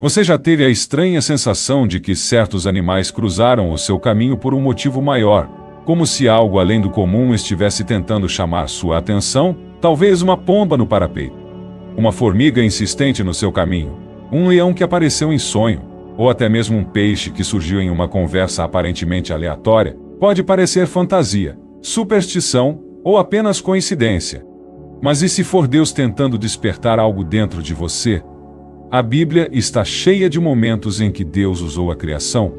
Você já teve a estranha sensação de que certos animais cruzaram o seu caminho por um motivo maior, como se algo além do comum estivesse tentando chamar sua atenção? Talvez uma pomba no parapeito, uma formiga insistente no seu caminho, um leão que apareceu em sonho, ou até mesmo um peixe que surgiu em uma conversa aparentemente aleatória. Pode parecer fantasia, superstição ou apenas coincidência. Mas e se for Deus tentando despertar algo dentro de você? A Bíblia está cheia de momentos em que Deus usou a criação,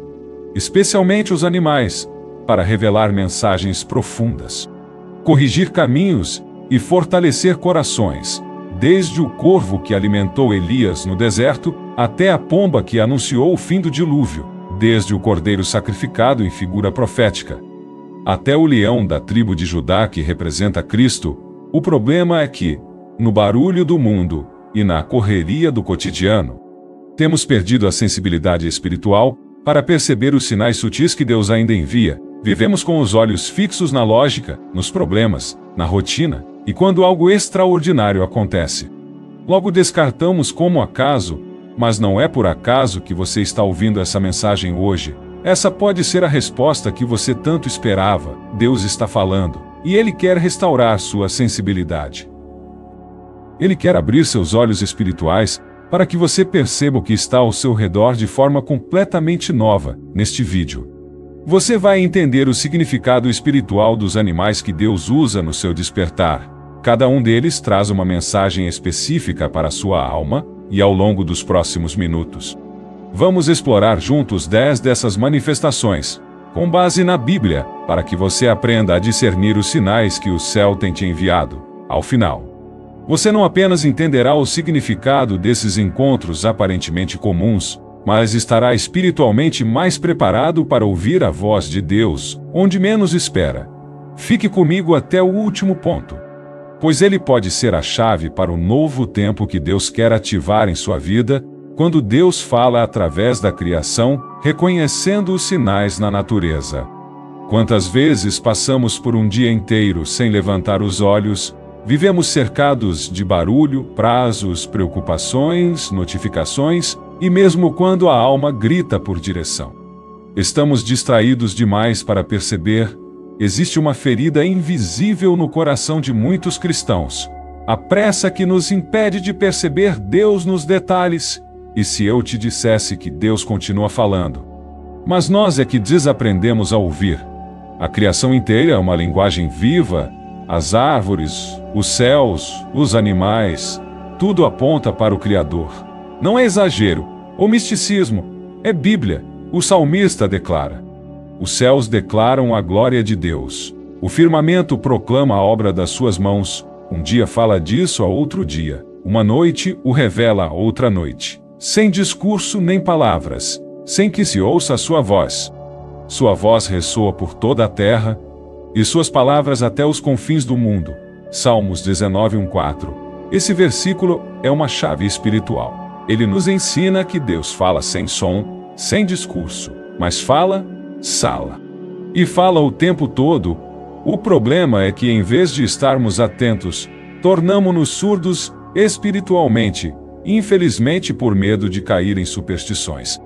especialmente os animais, para revelar mensagens profundas, corrigir caminhos e fortalecer corações, desde o corvo que alimentou Elias no deserto até a pomba que anunciou o fim do dilúvio, desde o cordeiro sacrificado em figura profética até o leão da tribo de Judá que representa Cristo. O problema é que, no barulho do mundo e na correria do cotidiano, temos perdido a sensibilidade espiritual para perceber os sinais sutis que Deus ainda envia. Vivemos com os olhos fixos na lógica, nos problemas, na rotina, e quando algo extraordinário acontece, logo descartamos como acaso. Mas não é por acaso que você está ouvindo essa mensagem hoje. Essa pode ser a resposta que você tanto esperava. Deus está falando, e Ele quer restaurar sua sensibilidade. Ele quer abrir seus olhos espirituais para que você perceba o que está ao seu redor de forma completamente nova. Neste vídeo, você vai entender o significado espiritual dos animais que Deus usa no seu despertar. Cada um deles traz uma mensagem específica para a sua alma, e ao longo dos próximos minutos, vamos explorar juntos 10 dessas manifestações, com base na Bíblia, para que você aprenda a discernir os sinais que o céu tem te enviado. Ao final, você não apenas entenderá o significado desses encontros aparentemente comuns, mas estará espiritualmente mais preparado para ouvir a voz de Deus, onde menos espera. Fique comigo até o último ponto, pois ele pode ser a chave para o novo tempo que Deus quer ativar em sua vida. Quando Deus fala através da criação, reconhecendo os sinais na natureza. Quantas vezes passamos por um dia inteiro sem levantar os olhos? Vivemos cercados de barulho, prazos, preocupações, notificações, e mesmo quando a alma grita por direção, estamos distraídos demais para perceber. Existe uma ferida invisível no coração de muitos cristãos, a pressa que nos impede de perceber Deus nos detalhes. E se eu te dissesse que Deus continua falando, mas nós é que desaprendemos a ouvir? A criação inteira é uma linguagem viva. As árvores, os céus, os animais, tudo aponta para o Criador. Não é exagero ou misticismo, é Bíblia. O salmista declara: os céus declaram a glória de Deus. O firmamento proclama a obra das suas mãos. Um dia fala disso a outro dia. Uma noite o revela a outra noite. Sem discurso nem palavras, sem que se ouça a sua voz. Sua voz ressoa por toda a terra, e suas palavras até os confins do mundo. Salmos 19:1-4. Esse versículo é uma chave espiritual. Ele nos ensina que Deus fala sem som, sem discurso, mas fala, sala. E fala o tempo todo. O problema é que, em vez de estarmos atentos, tornamo-nos surdos espiritualmente, infelizmente por medo de cair em superstições.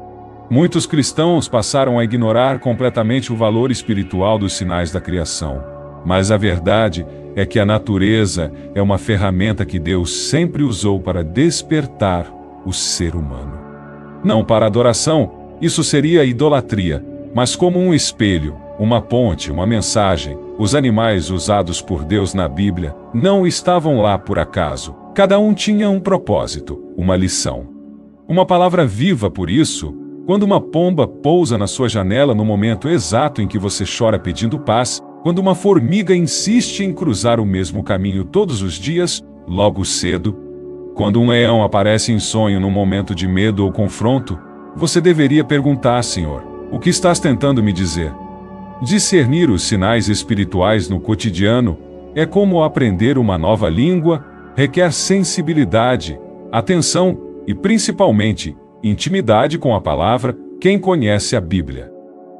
Muitos cristãos passaram a ignorar completamente o valor espiritual dos sinais da criação. Mas a verdade é que a natureza é uma ferramenta que Deus sempre usou para despertar o ser humano. Não para adoração, isso seria idolatria, mas como um espelho, uma ponte, uma mensagem. Os animais usados por Deus na Bíblia não estavam lá por acaso. Cada um tinha um propósito, uma lição, uma palavra viva. Por isso, quando uma pomba pousa na sua janela no momento exato em que você chora pedindo paz, quando uma formiga insiste em cruzar o mesmo caminho todos os dias, logo cedo, quando um leão aparece em sonho num momento de medo ou confronto, você deveria perguntar: Senhor, o que estás tentando me dizer? Discernir os sinais espirituais no cotidiano é como aprender uma nova língua. Requer sensibilidade, atenção e, principalmente, intimidade com a palavra. Quem conhece a Bíblia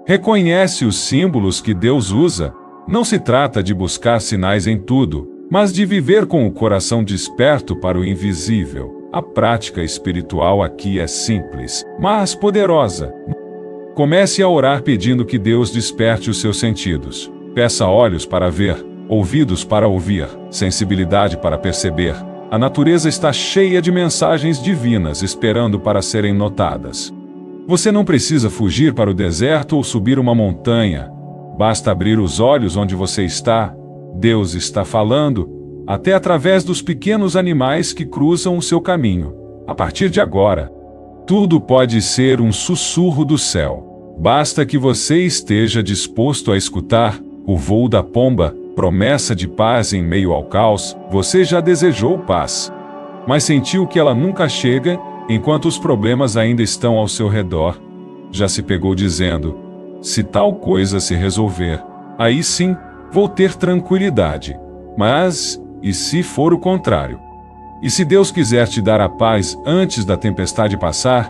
reconhece os símbolos que Deus usa. Não se trata de buscar sinais em tudo, mas de viver com o coração desperto para o invisível. A prática espiritual aqui é simples, mas poderosa. Comece a orar pedindo que Deus desperte os seus sentidos. Peça olhos para ver, ouvidos para ouvir, sensibilidade para perceber. A natureza está cheia de mensagens divinas esperando para serem notadas. Você não precisa fugir para o deserto ou subir uma montanha. Basta abrir os olhos onde você está. Deus está falando, até através dos pequenos animais que cruzam o seu caminho. A partir de agora, tudo pode ser um sussurro do céu. Basta que você esteja disposto a escutar. O voo da pomba, promessa de paz em meio ao caos. Você já desejou paz, mas sentiu que ela nunca chega enquanto os problemas ainda estão ao seu redor. Já se pegou dizendo: se tal coisa se resolver, aí sim vou ter tranquilidade. Mas, e se for o contrário? E se Deus quiser te dar a paz antes da tempestade passar?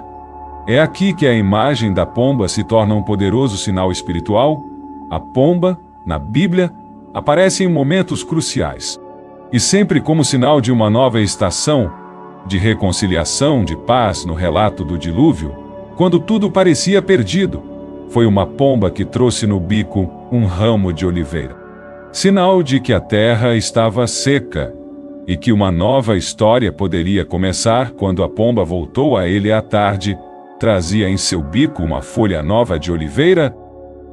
É aqui que a imagem da pomba se torna um poderoso sinal espiritual. A pomba, na Bíblia, aparece em momentos cruciais. E sempre como sinal de uma nova estação, de reconciliação, de paz no relato do dilúvio, quando tudo parecia perdido, foi uma pomba que trouxe no bico um ramo de oliveira. Sinal de que a terra estava seca e que uma nova história poderia começar. Quando a pomba voltou a ele à tarde, trazia em seu bico uma folha nova de oliveira.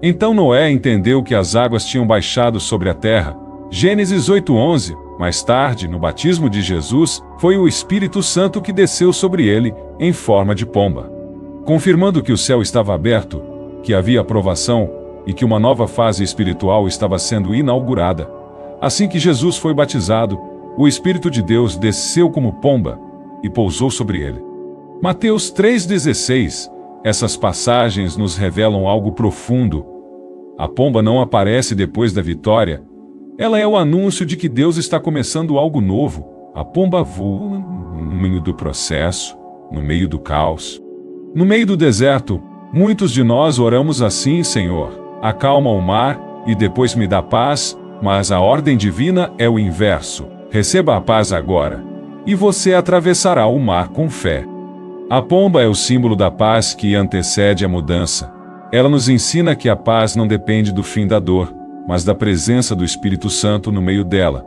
Então Noé entendeu que as águas tinham baixado sobre a terra. Gênesis 8:11. Mais tarde, no batismo de Jesus, foi o Espírito Santo que desceu sobre ele, em forma de pomba, confirmando que o céu estava aberto, que havia aprovação e que uma nova fase espiritual estava sendo inaugurada. Assim que Jesus foi batizado, o Espírito de Deus desceu como pomba e pousou sobre ele. Mateus 3,16. Essas passagens nos revelam algo profundo. A pomba não aparece depois da vitória. Ela é o anúncio de que Deus está começando algo novo. A pomba voa no meio do processo, no meio do caos. No meio do deserto, muitos de nós oramos assim: Senhor, acalma o mar e depois me dá paz, mas a ordem divina é o inverso. Receba a paz agora, e você atravessará o mar com fé. A pomba é o símbolo da paz que antecede a mudança. Ela nos ensina que a paz não depende do fim da dor, mas da presença do Espírito Santo no meio dela.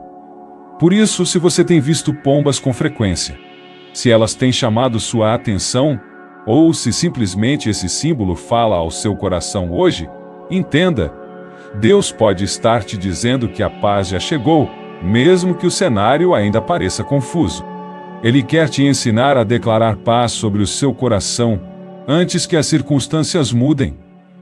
Por isso, se você tem visto pombas com frequência, se elas têm chamado sua atenção, ou se simplesmente esse símbolo fala ao seu coração hoje, entenda, Deus pode estar te dizendo que a paz já chegou, mesmo que o cenário ainda pareça confuso. Ele quer te ensinar a declarar paz sobre o seu coração antes que as circunstâncias mudem.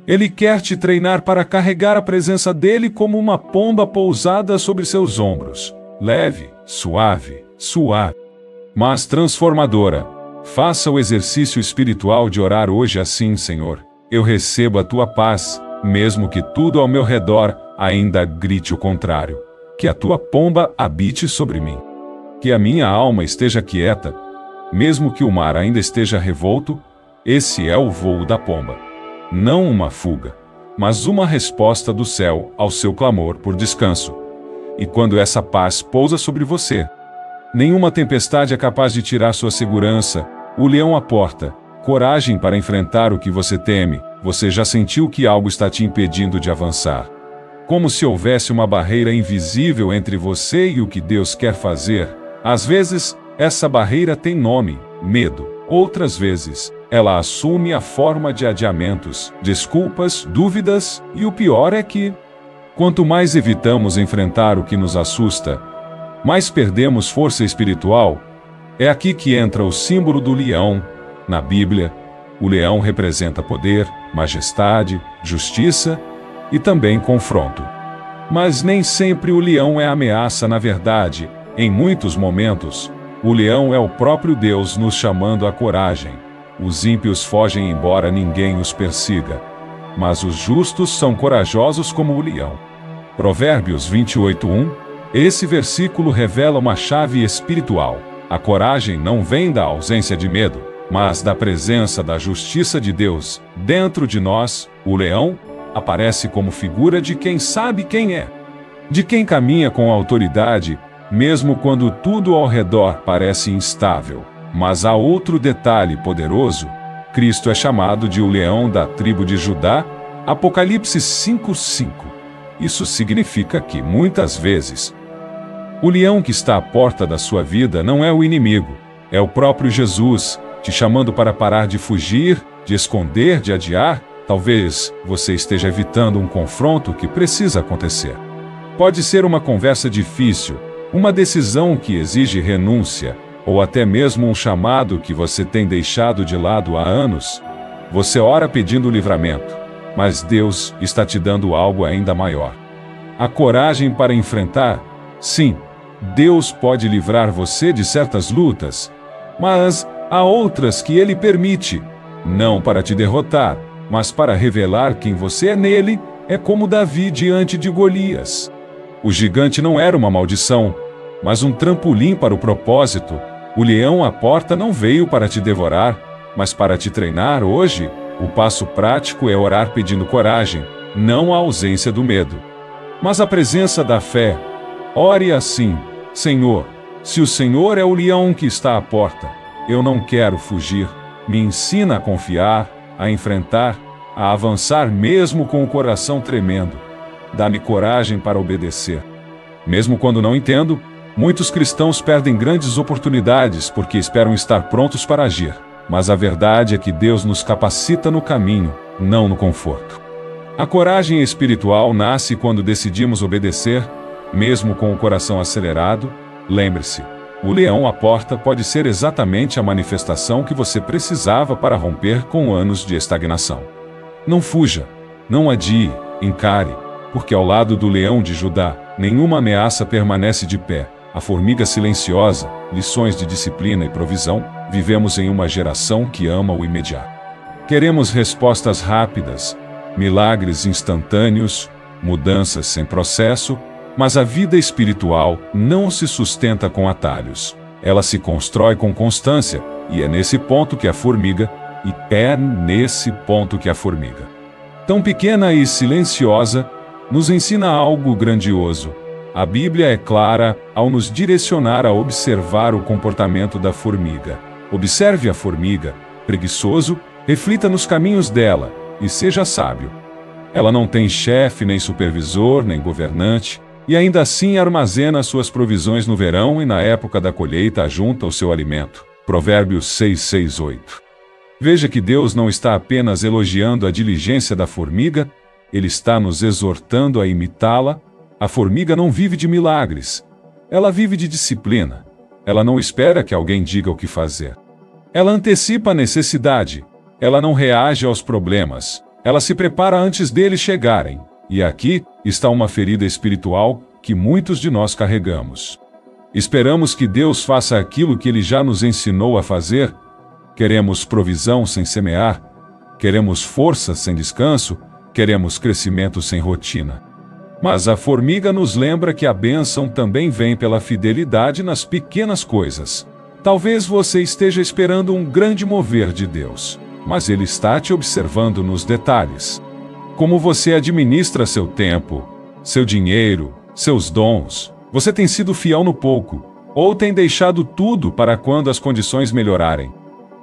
Ele quer te treinar para carregar a presença dele como uma pomba pousada sobre seus ombros. Leve, suave, mas transformadora. Faça o exercício espiritual de orar hoje assim: Senhor, eu recebo a tua paz, mesmo que tudo ao meu redor ainda grite o contrário. Que a tua pomba habite sobre mim. Que a minha alma esteja quieta, mesmo que o mar ainda esteja revolto. Esse é o voo da pomba. Não uma fuga, mas uma resposta do céu ao seu clamor por descanso. E quando essa paz pousa sobre você, nenhuma tempestade é capaz de tirar sua segurança. O leão à porta. Coragem para enfrentar o que você teme. Você já sentiu que algo está te impedindo de avançar? Como se houvesse uma barreira invisível entre você e o que Deus quer fazer. Às vezes, essa barreira tem nome: medo. Outras vezes, ela assume a forma de adiamentos, desculpas, dúvidas, e o pior é que, quanto mais evitamos enfrentar o que nos assusta, mais perdemos força espiritual. É aqui que entra o símbolo do leão. Na Bíblia, o leão representa poder, majestade, justiça e também confronto. Mas nem sempre o leão é ameaça. Na verdade, em muitos momentos, o leão é o próprio Deus nos chamando à coragem. Os ímpios fogem embora ninguém os persiga, mas os justos são corajosos como o leão. Provérbios 28:1. Esse versículo revela uma chave espiritual. A coragem não vem da ausência de medo, mas da presença da justiça de Deus dentro de nós. O leão aparece como figura de quem sabe quem é, de quem caminha com autoridade, mesmo quando tudo ao redor parece instável. Mas há outro detalhe poderoso: Cristo é chamado de o leão da tribo de Judá, Apocalipse 5:5. Isso significa que, muitas vezes, o leão que está à porta da sua vida não é o inimigo, é o próprio Jesus, te chamando para parar de fugir, de esconder, de adiar. Talvez você esteja evitando um confronto que precisa acontecer. Pode ser uma conversa difícil, uma decisão que exige renúncia, ou até mesmo um chamado que você tem deixado de lado há anos. Você ora pedindo livramento, mas Deus está te dando algo ainda maior. A coragem para enfrentar. Sim, Deus pode livrar você de certas lutas, mas há outras que Ele permite, não para te derrotar, mas para revelar quem você é nele. É como Davi diante de Golias. O gigante não era uma maldição, mas um trampolim para o propósito. O leão à porta não veio para te devorar, mas para te treinar. Hoje, o passo prático é orar pedindo coragem, não a ausência do medo, mas a presença da fé. Ore assim: Senhor, se o Senhor é o leão que está à porta, eu não quero fugir. Me ensina a confiar, a enfrentar, a avançar mesmo com o coração tremendo. Dá-me coragem para obedecer. Mesmo quando não entendo, muitos cristãos perdem grandes oportunidades porque esperam estar prontos para agir. Mas a verdade é que Deus nos capacita no caminho, não no conforto. A coragem espiritual nasce quando decidimos obedecer, mesmo com o coração acelerado. Lembre-se, o leão à porta pode ser exatamente a manifestação que você precisava para romper com anos de estagnação. Não fuja, não adie, encare, porque ao lado do leão de Judá, nenhuma ameaça permanece de pé. A formiga silenciosa, lições de disciplina e provisão. Vivemos em uma geração que ama o imediato. Queremos respostas rápidas, milagres instantâneos, mudanças sem processo, mas a vida espiritual não se sustenta com atalhos. Ela se constrói com constância, e é nesse ponto que a formiga, tão pequena e silenciosa, nos ensina algo grandioso. A Bíblia é clara ao nos direcionar a observar o comportamento da formiga. Observe a formiga, preguiçoso, reflita nos caminhos dela, e seja sábio. Ela não tem chefe, nem supervisor, nem governante, e ainda assim armazena suas provisões no verão e na época da colheita ajunta o seu alimento. Provérbios 6:6-8. Veja que Deus não está apenas elogiando a diligência da formiga, Ele está nos exortando a imitá-la. A formiga não vive de milagres. Ela vive de disciplina. Ela não espera que alguém diga o que fazer. Ela antecipa a necessidade. Ela não reage aos problemas. Ela se prepara antes deles chegarem. E aqui está uma ferida espiritual que muitos de nós carregamos. Esperamos que Deus faça aquilo que Ele já nos ensinou a fazer. Queremos provisão sem semear. Queremos força sem descanso. Queremos crescimento sem rotina. Mas a formiga nos lembra que a bênção também vem pela fidelidade nas pequenas coisas. Talvez você esteja esperando um grande mover de Deus, mas Ele está te observando nos detalhes. Como você administra seu tempo, seu dinheiro, seus dons. Você tem sido fiel no pouco, ou tem deixado tudo para quando as condições melhorarem.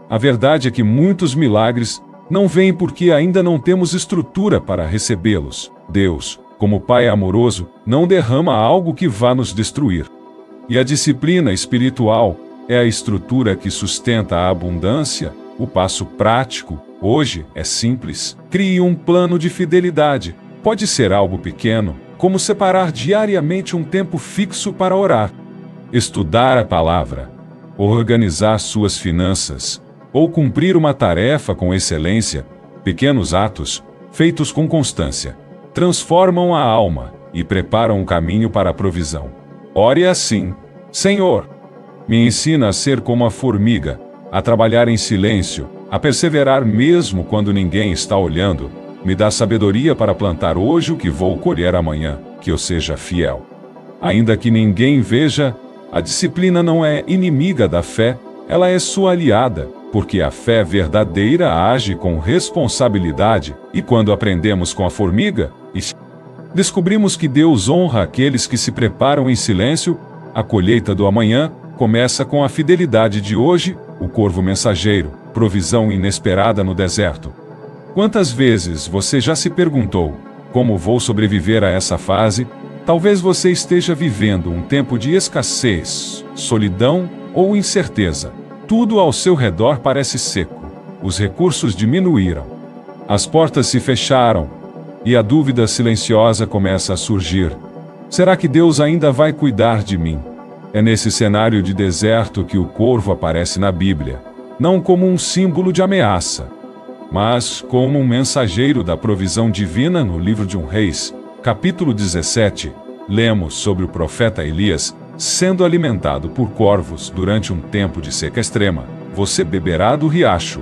A verdade é que muitos milagres não vêm porque ainda não temos estrutura para recebê-los. Deus, como Pai amoroso, não derrama algo que vá nos destruir. E a disciplina espiritual é a estrutura que sustenta a abundância. O passo prático, hoje, é simples. Crie um plano de fidelidade. Pode ser algo pequeno, como separar diariamente um tempo fixo para orar, estudar a palavra, organizar suas finanças, ou cumprir uma tarefa com excelência. Pequenos atos, feitos com constância, transformam a alma e preparam um caminho para a provisão. Ore assim: Senhor, me ensina a ser como a formiga, a trabalhar em silêncio, a perseverar mesmo quando ninguém está olhando. Me dá sabedoria para plantar hoje o que vou colher amanhã, que eu seja fiel. Ainda que ninguém veja, a disciplina não é inimiga da fé, ela é sua aliada, porque a fé verdadeira age com responsabilidade, e quando aprendemos com a formiga, descobrimos que Deus honra aqueles que se preparam em silêncio. A colheita do amanhã começa com a fidelidade de hoje. O corvo mensageiro, provisão inesperada no deserto. Quantas vezes você já se perguntou: como vou sobreviver a essa fase? Talvez você esteja vivendo um tempo de escassez, solidão ou incerteza. Tudo ao seu redor parece seco. Os recursos diminuíram. As portas se fecharam. E a dúvida silenciosa começa a surgir. Será que Deus ainda vai cuidar de mim? É nesse cenário de deserto que o corvo aparece na Bíblia, não como um símbolo de ameaça, mas como um mensageiro da provisão divina. No livro de Reis, capítulo 17, lemos sobre o profeta Elias sendo alimentado por corvos durante um tempo de seca extrema. Você beberá do riacho.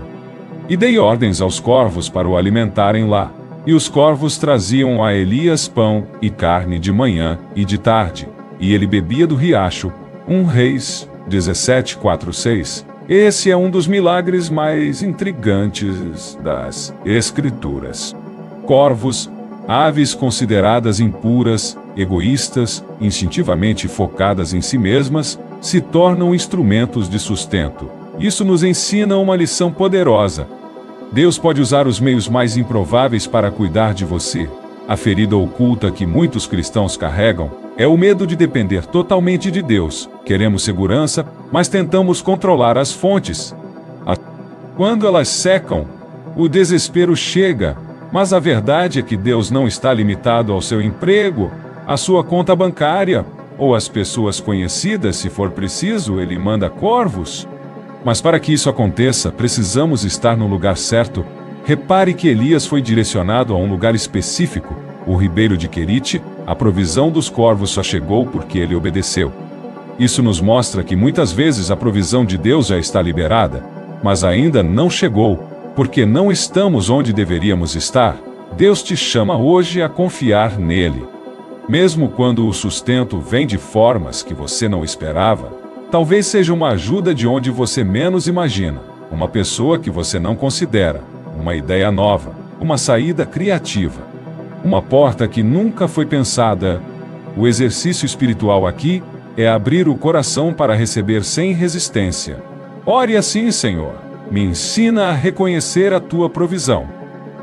E dei ordens aos corvos para o alimentarem lá. E os corvos traziam a Elias pão e carne de manhã e de tarde, e ele bebia do riacho. 1 Reis 17, 4, 6. Esse é um dos milagres mais intrigantes das Escrituras. Corvos, aves consideradas impuras, egoístas, instintivamente focadas em si mesmas, se tornam instrumentos de sustento. Isso nos ensina uma lição poderosa. Deus pode usar os meios mais improváveis para cuidar de você. A ferida oculta que muitos cristãos carregam é o medo de depender totalmente de Deus. Queremos segurança, mas tentamos controlar as fontes. Quando elas secam, o desespero chega, mas a verdade é que Deus não está limitado ao seu emprego, à sua conta bancária, ou às pessoas conhecidas. Se for preciso, Ele manda corvos. Mas para que isso aconteça, precisamos estar no lugar certo. Repare que Elias foi direcionado a um lugar específico, o ribeiro de Querite. A provisão dos corvos só chegou porque ele obedeceu. Isso nos mostra que muitas vezes a provisão de Deus já está liberada, mas ainda não chegou, porque não estamos onde deveríamos estar. Deus te chama hoje a confiar nele. Mesmo quando o sustento vem de formas que você não esperava, talvez seja uma ajuda de onde você menos imagina, uma pessoa que você não considera, uma ideia nova, uma saída criativa, uma porta que nunca foi pensada. O exercício espiritual aqui é abrir o coração para receber sem resistência. Ore assim: Senhor, me ensina a reconhecer a tua provisão.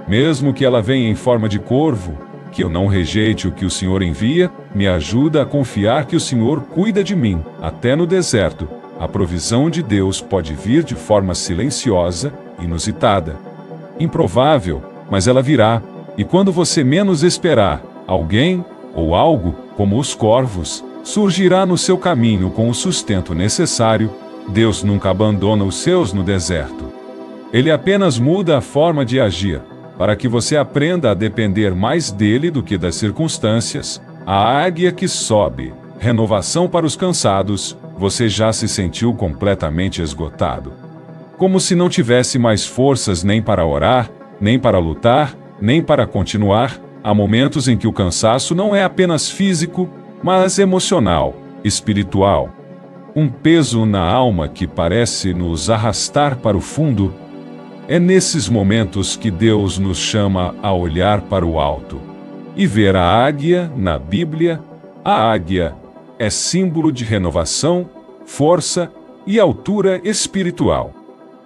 Mesmo que ela venha em forma de corvo, que eu não rejeite o que o Senhor envia, me ajuda a confiar que o Senhor cuida de mim. Até no deserto, a provisão de Deus pode vir de forma silenciosa, inusitada, improvável, mas ela virá, e quando você menos esperar, alguém ou algo, como os corvos, surgirá no seu caminho com o sustento necessário. Deus nunca abandona os seus no deserto. Ele apenas muda a forma de agir, para que você aprenda a depender mais dele do que das circunstâncias. A águia que sobe, renovação para os cansados. Você já se sentiu completamente esgotado, como se não tivesse mais forças nem para orar, nem para lutar, nem para continuar. Há momentos em que o cansaço não é apenas físico, mas emocional, espiritual. Um peso na alma que parece nos arrastar para o fundo. É nesses momentos que Deus nos chama a olhar para o alto e ver a águia. Na Bíblia, a águia é símbolo de renovação, força e altura espiritual.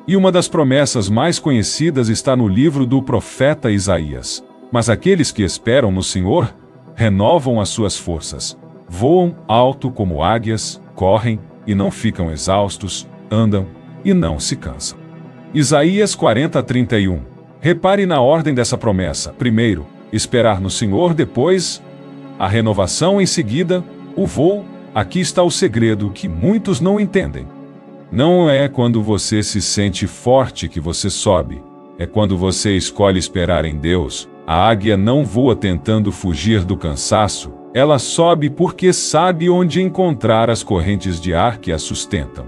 E uma das promessas mais conhecidas está no livro do profeta Isaías. Mas aqueles que esperam no Senhor renovam as suas forças, voam alto como águias, correm e não ficam exaustos, andam e não se cansam. Isaías 40:31. Repare na ordem dessa promessa: primeiro, esperar no Senhor; depois, a renovação; em seguida, o voo. Aqui está o segredo que muitos não entendem. Não é quando você se sente forte que você sobe, é quando você escolhe esperar em Deus. A águia não voa tentando fugir do cansaço, ela sobe porque sabe onde encontrar as correntes de ar que a sustentam.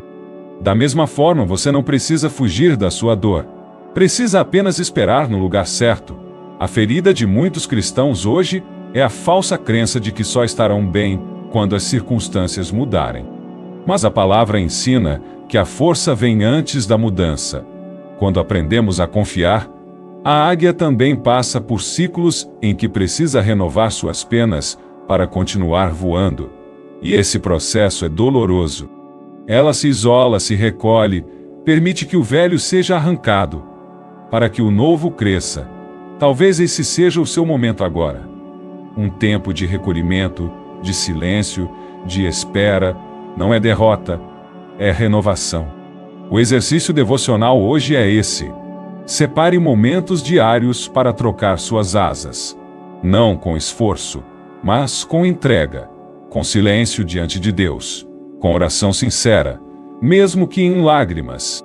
Da mesma forma, você não precisa fugir da sua dor. Precisa apenas esperar no lugar certo. A ferida de muitos cristãos hoje é a falsa crença de que só estarão bem quando as circunstâncias mudarem. Mas a palavra ensina que a força vem antes da mudança. Quando aprendemos a confiar, a águia também passa por ciclos em que precisa renovar suas penas para continuar voando. E esse processo é doloroso. Ela se isola, se recolhe, permite que o velho seja arrancado, para que o novo cresça. Talvez esse seja o seu momento agora. Um tempo de recolhimento, de silêncio, de espera. Não é derrota, é renovação. O exercício devocional hoje é esse. Separe momentos diários para trocar suas asas. Não com esforço, mas com entrega, com silêncio diante de Deus, com oração sincera, mesmo que em lágrimas.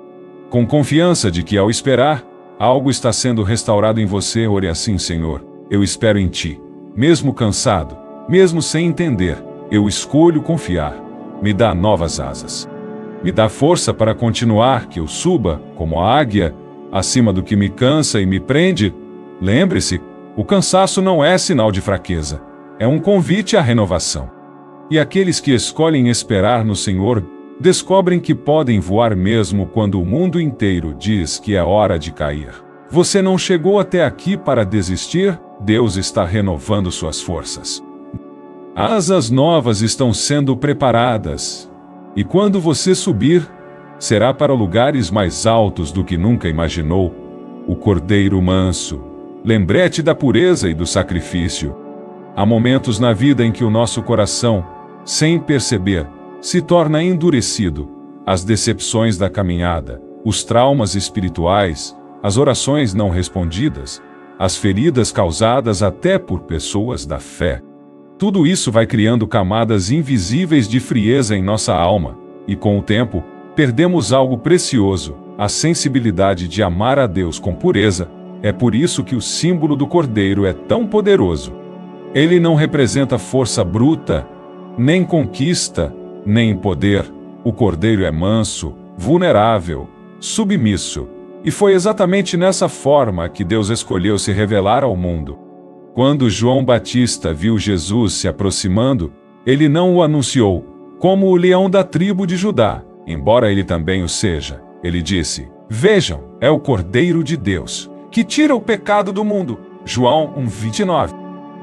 Com confiança de que ao esperar, algo está sendo restaurado em você. Ore assim: Senhor, eu espero em Ti. Mesmo cansado, mesmo sem entender, eu escolho confiar. Me dá novas asas. Me dá força para continuar, que eu suba, como a águia, acima do que me cansa e me prende. Lembre-se, o cansaço não é sinal de fraqueza, é um convite à renovação. E aqueles que escolhem esperar no Senhor, descobrem que podem voar mesmo quando o mundo inteiro diz que é hora de cair. Você não chegou até aqui para desistir, Deus está renovando suas forças. Asas novas estão sendo preparadas. E quando você subir, será para lugares mais altos do que nunca imaginou. O Cordeiro manso. Lembrete da pureza e do sacrifício. Há momentos na vida em que o nosso coração, sem perceber, se torna endurecido. As decepções da caminhada, os traumas espirituais, as orações não respondidas, as feridas causadas até por pessoas da fé. Tudo isso vai criando camadas invisíveis de frieza em nossa alma, e com o tempo, perdemos algo precioso, a sensibilidade de amar a Deus com pureza. É por isso que o símbolo do Cordeiro é tão poderoso. Ele não representa força bruta, nem conquista, nem poder. O Cordeiro é manso, vulnerável, submisso. E foi exatamente nessa forma que Deus escolheu se revelar ao mundo. Quando João Batista viu Jesus se aproximando, ele não o anunciou como o leão da tribo de Judá, embora ele também o seja. Ele disse: Vejam, é o Cordeiro de Deus, que tira o pecado do mundo. João 1:29.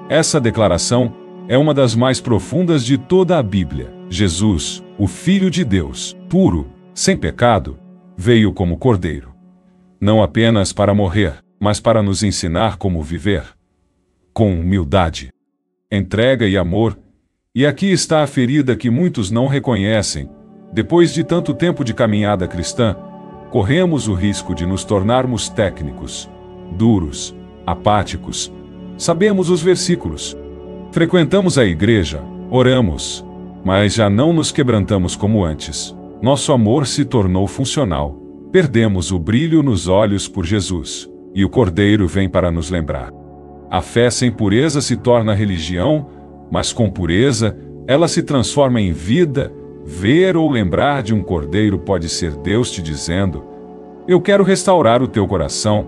Essa declaração é uma das mais profundas de toda a Bíblia. Jesus, o Filho de Deus, puro, sem pecado, veio como Cordeiro. Não apenas para morrer, mas para nos ensinar como viver. Com humildade, entrega e amor. E aqui está a ferida que muitos não reconhecem. Depois de tanto tempo de caminhada cristã, corremos o risco de nos tornarmos técnicos, duros, apáticos. Sabemos os versículos. Frequentamos a igreja, oramos, mas já não nos quebrantamos como antes. Nosso amor se tornou funcional. Perdemos o brilho nos olhos por Jesus, e o Cordeiro vem para nos lembrar. A fé sem pureza se torna religião, mas com pureza, ela se transforma em vida. Ver ou lembrar de um Cordeiro pode ser Deus te dizendo: eu quero restaurar o teu coração.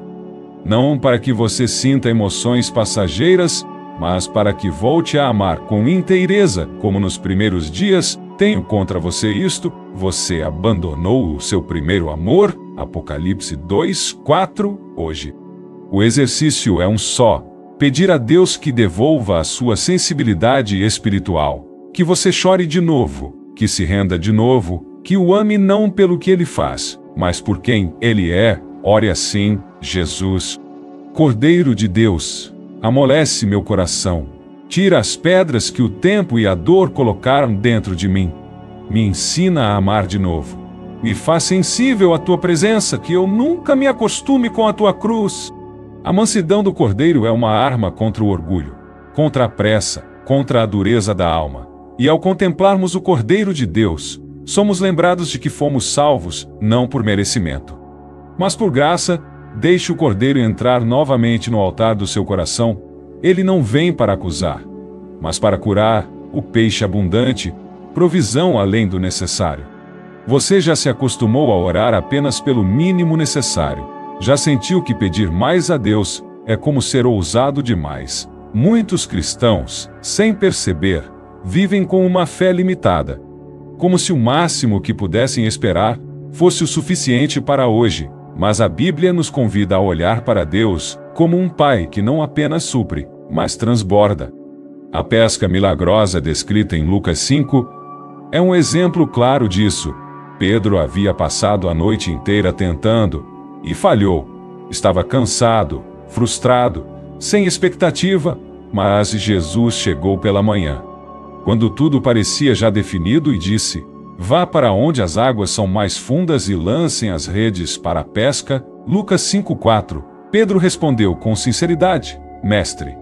Não para que você sinta emoções passageiras, mas para que volte a amar com inteireza, como nos primeiros dias. Tenho contra você isto: você abandonou o seu primeiro amor. Apocalipse 2:4. Hoje, o exercício é um só: pedir a Deus que devolva a sua sensibilidade espiritual, que você chore de novo, que se renda de novo, que o ame não pelo que ele faz, mas por quem ele é. Ore assim: Jesus, Cordeiro de Deus, amolece meu coração, tira as pedras que o tempo e a dor colocaram dentro de mim, me ensina a amar de novo, me faz sensível à tua presença, que eu nunca me acostume com a tua cruz. A mansidão do Cordeiro é uma arma contra o orgulho, contra a pressa, contra a dureza da alma. E ao contemplarmos o Cordeiro de Deus, somos lembrados de que fomos salvos, não por merecimento, mas por graça. Deixe o Cordeiro entrar novamente no altar do seu coração. Ele não vem para acusar, mas para curar, o peixe abundante, provisão além do necessário. Você já se acostumou a orar apenas pelo mínimo necessário. Já sentiu que pedir mais a Deus é como ser ousado demais. Muitos cristãos, sem perceber, vivem com uma fé limitada, como se o máximo que pudessem esperar fosse o suficiente para hoje. Mas a Bíblia nos convida a olhar para Deus como um pai que não apenas supre, mas transborda. A pesca milagrosa descrita em Lucas 5 é um exemplo claro disso. Pedro havia passado a noite inteira tentando, e falhou. Estava cansado, frustrado, sem expectativa, mas Jesus chegou pela manhã, quando tudo parecia já definido, e disse: "Vá para onde as águas são mais fundas e lancem as redes para a pesca." Lucas 5:4. Pedro respondeu com sinceridade: "Mestre,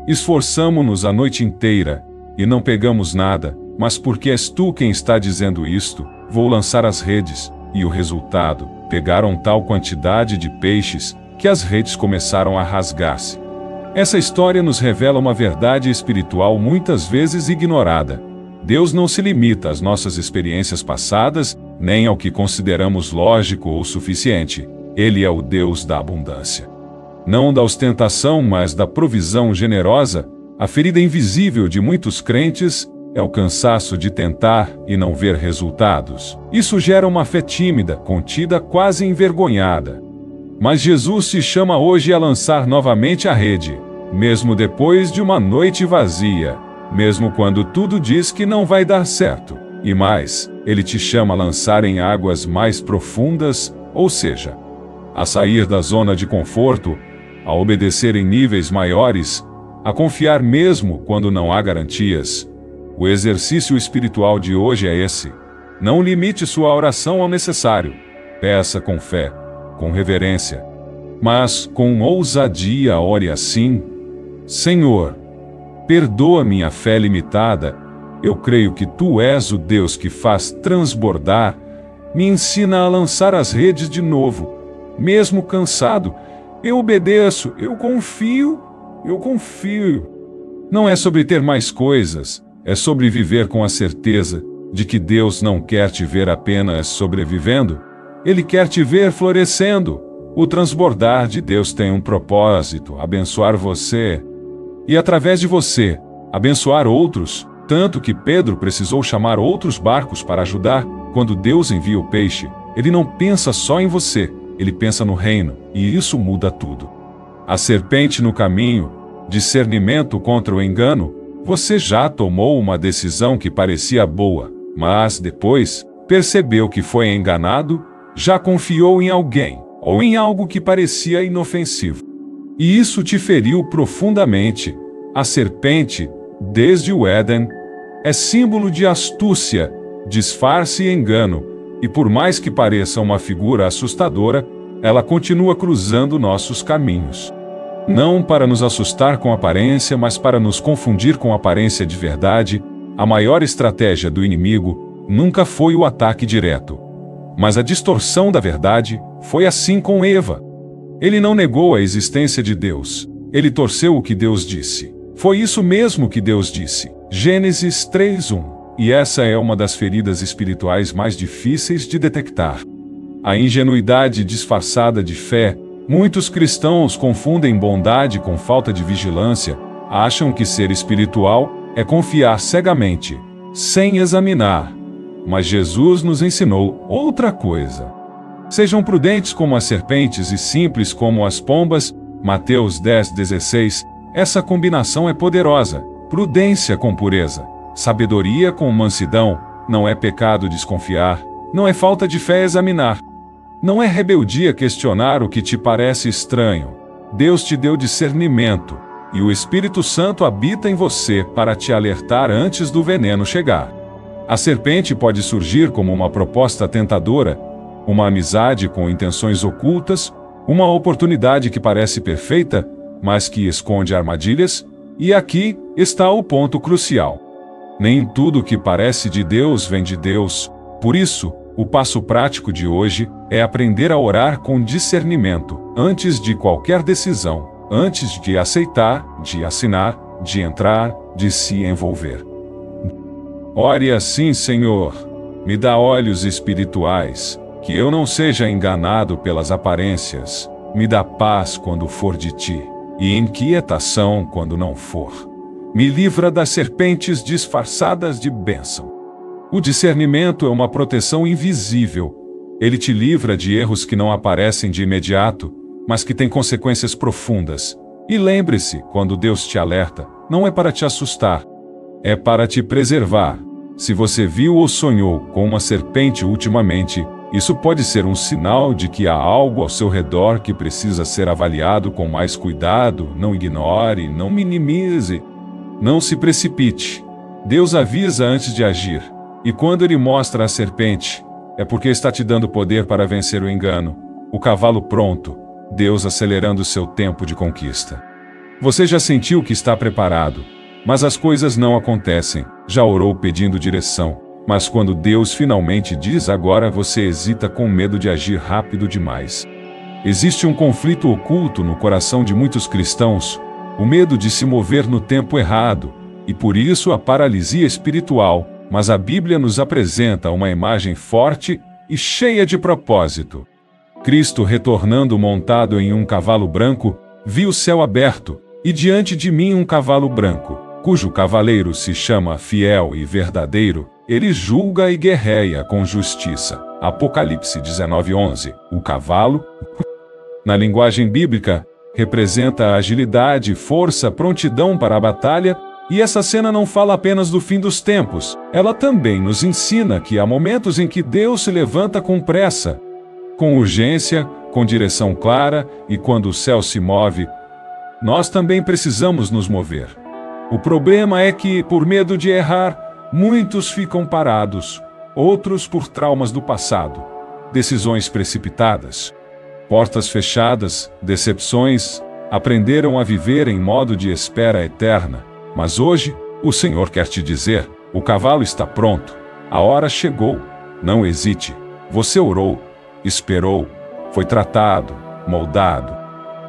esforçamo-nos a noite inteira, e não pegamos nada, mas porque és tu quem está dizendo isto, vou lançar as redes." E o resultado: pegaram tal quantidade de peixes, que as redes começaram a rasgar-se. Essa história nos revela uma verdade espiritual muitas vezes ignorada. Deus não se limita às nossas experiências passadas, nem ao que consideramos lógico ou suficiente. Ele é o Deus da abundância. Não da ostentação, mas da provisão generosa. A ferida invisível de muitos crentes é o cansaço de tentar e não ver resultados. Isso gera uma fé tímida, contida, quase envergonhada. Mas Jesus te chama hoje a lançar novamente a rede, mesmo depois de uma noite vazia, mesmo quando tudo diz que não vai dar certo. E mais, Ele te chama a lançar em águas mais profundas, ou seja, a sair da zona de conforto, a obedecer em níveis maiores, a confiar mesmo quando não há garantias. O exercício espiritual de hoje é esse. Não limite sua oração ao necessário. Peça com fé, com reverência, mas com ousadia ore assim: Senhor, perdoa minha fé limitada. Eu creio que Tu és o Deus que faz transbordar. Me ensina a lançar as redes de novo. Mesmo cansado, eu obedeço, eu confio. Não é sobre ter mais coisas, é sobre viver com a certeza de que Deus não quer te ver apenas sobrevivendo. Ele quer te ver florescendo. O transbordar de Deus tem um propósito: abençoar você e, através de você, abençoar outros. Tanto que Pedro precisou chamar outros barcos para ajudar. Quando Deus envia o peixe, Ele não pensa só em você, Ele pensa no reino, e isso muda tudo. A serpente no caminho, discernimento contra o engano. Você já tomou uma decisão que parecia boa, mas depois percebeu que foi enganado? Já confiou em alguém, ou em algo que parecia inofensivo, e isso te feriu profundamente? A serpente, desde o Éden, é símbolo de astúcia, disfarce e engano, e por mais que pareça uma figura assustadora, ela continua cruzando nossos caminhos. Não para nos assustar com aparência, mas para nos confundir com aparência de verdade. A maior estratégia do inimigo nunca foi o ataque direto, mas a distorção da verdade. Foi assim com Eva. Ele não negou a existência de Deus, ele torceu o que Deus disse. Foi isso mesmo que Deus disse. Gênesis 3:1. E essa é uma das feridas espirituais mais difíceis de detectar. A ingenuidade disfarçada de fé. Muitos cristãos confundem bondade com falta de vigilância. Acham que ser espiritual é confiar cegamente, sem examinar. Mas Jesus nos ensinou outra coisa. Sejam prudentes como as serpentes e simples como as pombas. Mateus 10:16. Essa combinação é poderosa. Prudência com pureza, sabedoria com mansidão. Não é pecado desconfiar, não é falta de fé examinar. Não é rebeldia questionar o que te parece estranho. Deus te deu discernimento, e o Espírito Santo habita em você para te alertar antes do veneno chegar. A serpente pode surgir como uma proposta tentadora, uma amizade com intenções ocultas, uma oportunidade que parece perfeita, mas que esconde armadilhas. E aqui está o ponto crucial. Nem tudo que parece de Deus vem de Deus. Por isso, o passo prático de hoje é aprender a orar com discernimento, antes de qualquer decisão, antes de aceitar, de assinar, de entrar, de se envolver. Ore assim: Senhor, me dá olhos espirituais, que eu não seja enganado pelas aparências. Me dá paz quando for de Ti, e inquietação quando não for. Me livra das serpentes disfarçadas de bênção. O discernimento é uma proteção invisível. Ele te livra de erros que não aparecem de imediato, mas que têm consequências profundas. E lembre-se, quando Deus te alerta, não é para te assustar, é para te preservar. Se você viu ou sonhou com uma serpente ultimamente, isso pode ser um sinal de que há algo ao seu redor que precisa ser avaliado com mais cuidado. Não ignore, não minimize, não se precipite. Deus avisa antes de agir. E quando Ele mostra a serpente, é porque está te dando poder para vencer o engano. O cavalo pronto, Deus acelerando seu tempo de conquista. Você já sentiu que está preparado, mas as coisas não acontecem. Já orou pedindo direção, mas quando Deus finalmente diz agora, você hesita com medo de agir rápido demais. Existe um conflito oculto no coração de muitos cristãos, o medo de se mover no tempo errado, e por isso a paralisia espiritual, mas a Bíblia nos apresenta uma imagem forte e cheia de propósito. Cristo, retornando montado em um cavalo branco, viu o céu aberto, e diante de mim um cavalo branco, cujo cavaleiro se chama Fiel e Verdadeiro. Ele julga e guerreia com justiça. Apocalipse 19:11. O cavalo, na linguagem bíblica, representa agilidade, força, prontidão para a batalha, e essa cena não fala apenas do fim dos tempos. Ela também nos ensina que há momentos em que Deus se levanta com pressa, com urgência, com direção clara, e quando o céu se move, nós também precisamos nos mover. O problema é que, por medo de errar, muitos ficam parados, outros por traumas do passado, decisões precipitadas, portas fechadas, decepções, aprenderam a viver em modo de espera eterna. Mas hoje, o Senhor quer te dizer: o cavalo está pronto, a hora chegou, não hesite. Você orou, esperou, foi tratado, moldado.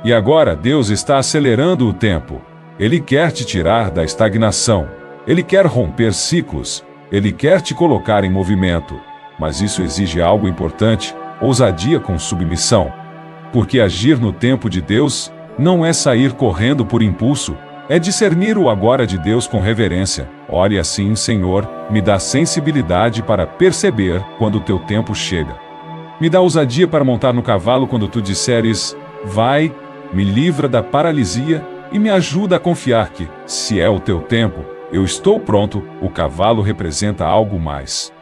E agora Deus está acelerando o tempo. Ele quer te tirar da estagnação. Ele quer romper ciclos. Ele quer te colocar em movimento. Mas isso exige algo importante: ousadia com submissão. Porque agir no tempo de Deus não é sair correndo por impulso, é discernir o agora de Deus com reverência. Ore assim: Senhor, me dá sensibilidade para perceber quando o teu tempo chega. Me dá ousadia para montar no cavalo quando tu disseres: vai. Me livra da paralisia e me ajuda a confiar que, se é o teu tempo, eu estou pronto. O cavalo representa algo mais.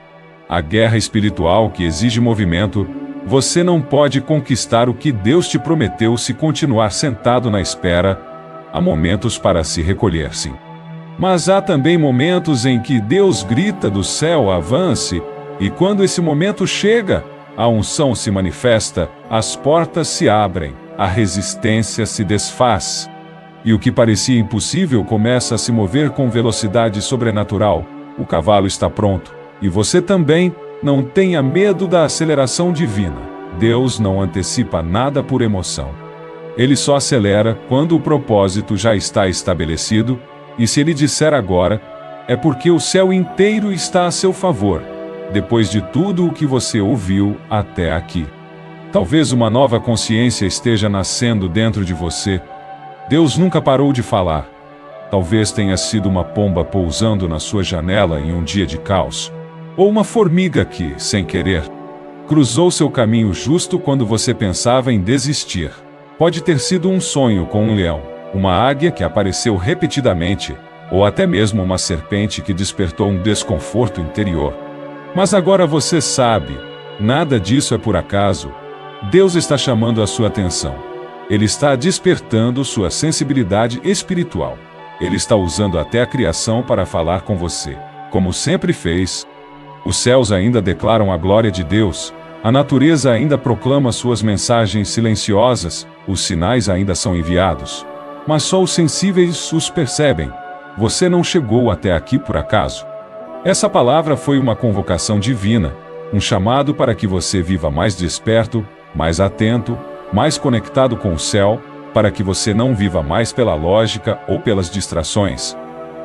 A guerra espiritual que exige movimento. Você não pode conquistar o que Deus te prometeu se continuar sentado na espera. Há momentos para se recolher, sim. Mas há também momentos em que Deus grita do céu: avance, e quando esse momento chega, a unção se manifesta, as portas se abrem, a resistência se desfaz. E o que parecia impossível começa a se mover com velocidade sobrenatural. O cavalo está pronto. E você também. Não tenha medo da aceleração divina. Deus não antecipa nada por emoção. Ele só acelera quando o propósito já está estabelecido, e se ele disser agora, é porque o céu inteiro está a seu favor, depois de tudo o que você ouviu até aqui. Talvez uma nova consciência esteja nascendo dentro de você. Deus nunca parou de falar. Talvez tenha sido uma pomba pousando na sua janela em um dia de caos. Ou uma formiga que, sem querer, cruzou seu caminho justo quando você pensava em desistir. Pode ter sido um sonho com um leão, uma águia que apareceu repetidamente, ou até mesmo uma serpente que despertou um desconforto interior. Mas agora você sabe, nada disso é por acaso. Deus está chamando a sua atenção. Ele está despertando sua sensibilidade espiritual. Ele está usando até a criação para falar com você, como sempre fez. Os céus ainda declaram a glória de Deus, a natureza ainda proclama suas mensagens silenciosas, os sinais ainda são enviados. Mas só os sensíveis os percebem. Você não chegou até aqui por acaso. Essa palavra foi uma convocação divina, um chamado para que você viva mais desperto, mais atento, mais conectado com o céu, para que você não viva mais pela lógica ou pelas distrações,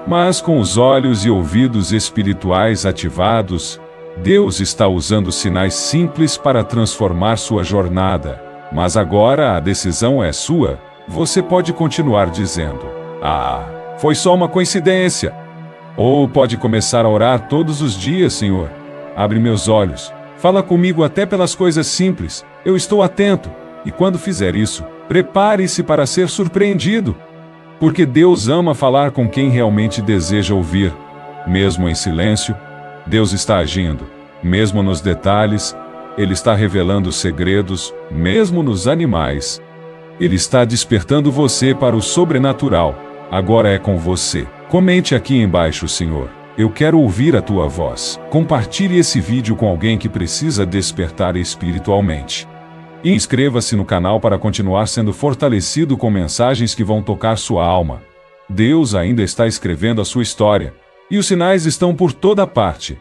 mas com os olhos e ouvidos espirituais ativados. Deus está usando sinais simples para transformar sua jornada. Mas agora a decisão é sua. Você pode continuar dizendo: ah, foi só uma coincidência. Ou pode começar a orar todos os dias: Senhor, abre meus olhos. Fala comigo até pelas coisas simples. Eu estou atento. E quando fizer isso, prepare-se para ser surpreendido. Porque Deus ama falar com quem realmente deseja ouvir. Mesmo em silêncio, Deus está agindo, mesmo nos detalhes. Ele está revelando segredos, mesmo nos animais. Ele está despertando você para o sobrenatural. Agora é com você. Comente aqui embaixo, Senhor. Eu quero ouvir a tua voz. Compartilhe esse vídeo com alguém que precisa despertar espiritualmente. E inscreva-se no canal para continuar sendo fortalecido com mensagens que vão tocar sua alma. Deus ainda está escrevendo a sua história. E os sinais estão por toda parte.